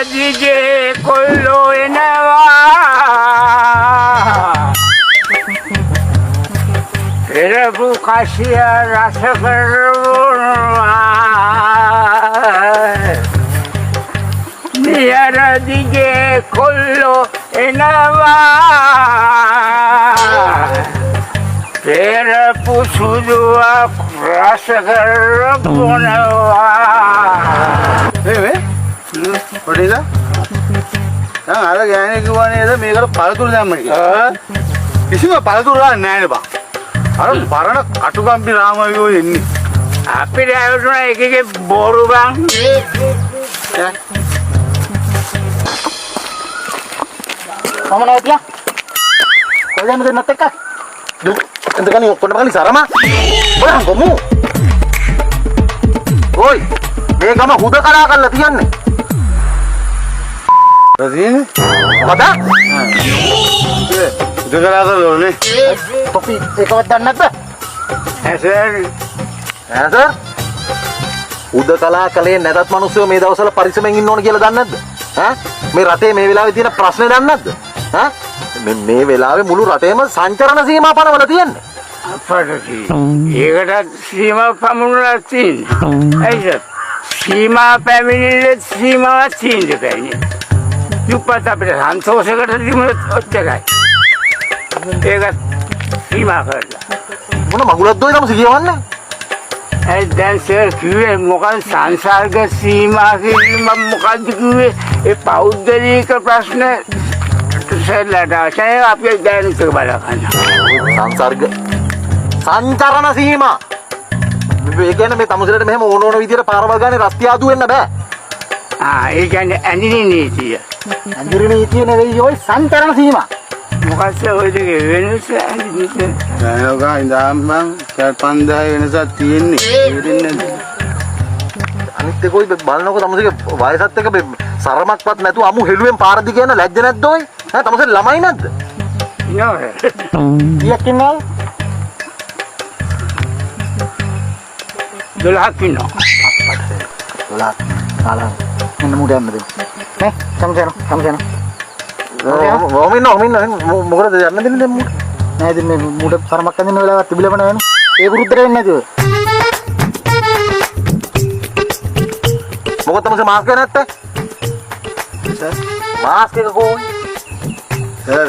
දිගේ කොල්ලෝ එනවා පෙරපු කසිය රස කරවනවා නියර දිගේ කොල්ලෝ එනවා පෙරපු සුදුවක් රස කරවනවා පොඩිද? දැන් අර ගෑණි කිව්වා නේද මේකට පළතුරු දැම්ම කියලා. කිසිම පළතුරු ගන්න නැහැ නේ බං. අර පරණ කටුගම්පි රාමයෝ එන්නේ. අපිට ඇවිල්ලා එකේ බොරු බං. Kamu naik ya? Kalian udah naik kah? Duh, ente kan ngokon kali sarama. Bang, kamu. Oi, මේ ගම හුදකලා කරලා තියන්නේ. රදීනේ? මද? හුදකලා කරලානේ. Topi එකවත් දන්නේ නැද්ද? ඇසර් සර්? හුදකලා කලේ නැතත් මිනිස්සු මේ දවස්වල පරිස්සමෙන් ඉන්න ඕන කියලා දන්නේ නැද්ද? ඈ? මේ රටේ මේ වෙලාවේ තියෙන ප්‍රශ්නේ දන්නේ නැද්ද? ඈ? මේ වෙලාවේ මුළු රටේම සංචරණ සීමා පනවල තියෙන්නේ. ඒකට සීමා පමුණුලා තියෙන්නේ. ඇයිද? සීමා පැමිණිල්ල සීමාවක් තියෙන්න බෑනේ. දුප්පත් අපිට සන්තෝෂයකට තිබුණොත් ඔච්චරයි. ඒක සීමා කරලා. මොන මගුලක්ද ඔය තමයි කියවන්නේ? ඒ දැන් සර් කිව්වේ මොකක්ද සංසර්ග සීමා කිව්වේ මම මොකක්ද කිව්වේ ඒ පෞද්ගලික ප්‍රශ්න සර්ලට අවශ්‍යයි අපි දැන් ඒක බලන්න. සංසර්ග සංචරණ සීමා. මේ කියන්නේ මේ තමුසලට මෙහෙම ඕන විදියට පාරවල් ගානේ රස්තියාදු වෙන්න බෑ. ඒ කියන්නේ ඇඳිලි නීතිය. අඳුරේ නීතිය නෙවෙයි ඔය සංචරණ සීමා. මොකක්ද ඔය දෙකේ වෙනස ඇඳිලි නීතිය? නෑනෝගා ඉඳන් මං 5000 වෙනසක් තියෙන්නේ. තේරෙන්නේ නැද්ද? අනිත් එක ඔය බලනකොට තමුසගේ වයසත් එක්ක සරමක්වත් නැතුව අමු හෙළුවෙන් පාර දිගේ යන ලැජ්ජ නැද්ද ඔය? ඈ තමුසේ ළමයි නැද්ද? නෑ. කීයක් ඉන්නවද? 12ක් ඉන්නවා. 12ක්. කාලා එන්න මුඩ යන්න දෙන්න. නේ? සම්සයන. මොකටද යන්න දෙන්නේ දැන් මුඩ? නෑ ඉතින් මේ මුඩ සරමක් අඳින්න වෙලාවක් තිබිලම නෑනේ. ඒ වෘත්තර වෙන්නේ නැතිව. මොකද තමයි මාස්ක් එක නැත්තේ? සර් මාස්ක් එක කොහොමද? සර්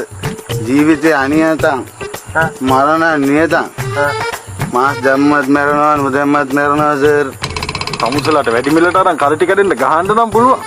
ජීවිතේ අනියතං මරණ නියතං මාස් දැම්මත් මරනවා නොදැම්මත් මරනවා සර්. තමුසලට වැඩි මිලට අරන් කර ටික දෙන්න ගහන්න නම් පුළුවන්.